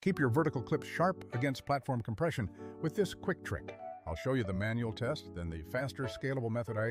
Keep your vertical clips sharp against platform compression with this quick trick. I'll show you the manual test, then the faster, scalable method I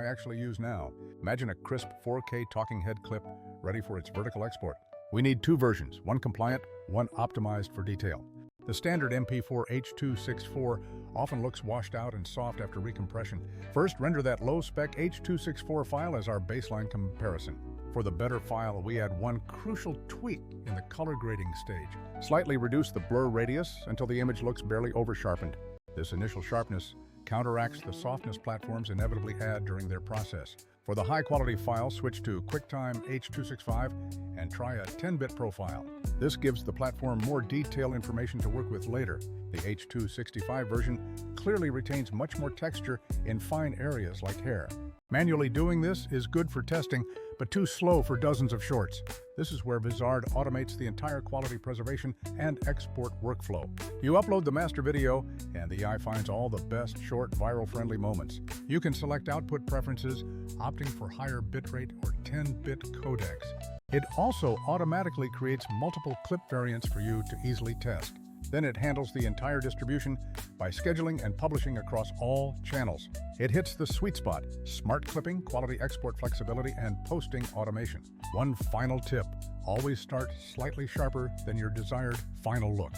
actually use now. Imagine a crisp 4K talking head clip ready for its vertical export. We need two versions, one compliant, one optimized for detail. The standard MP4 H.264 often looks washed out and soft after recompression. First, render that low-spec H.264 file as our baseline comparison. For the better file, we add one crucial tweak in the color grading stage. Slightly reduce the blur radius until the image looks barely over-sharpened. This initial sharpness counteracts the softness platforms inevitably add during their process. For the high-quality file, switch to QuickTime H.265 and try a 10-bit profile. This gives the platform more detailed information to work with later. The H.265 version clearly retains much more texture in fine areas like hair. Manually doing this is good for testing, but too slow for dozens of shorts. This is where Vizard automates the entire quality preservation and export workflow. You upload the master video, and the AI finds all the best, short, viral-friendly moments. You can select output preferences, opting for higher bitrate or 10-bit codecs. It also automatically creates multiple clip variants for you to easily test. Then it handles the entire distribution by scheduling and publishing across all channels. It hits the sweet spot: smart clipping, quality export flexibility, and posting automation. One final tip: always start slightly sharper than your desired final look.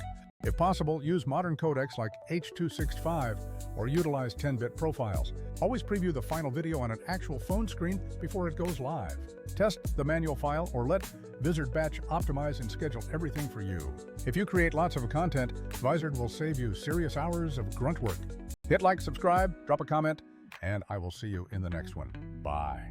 If possible, use modern codecs like H.265 or utilize 10-bit profiles. Always preview the final video on an actual phone screen before it goes live. Test the manual file or let Vizard batch optimize and schedule everything for you. If you create lots of content, Vizard will save you serious hours of grunt work. Hit like, subscribe, drop a comment, and I will see you in the next one. Bye.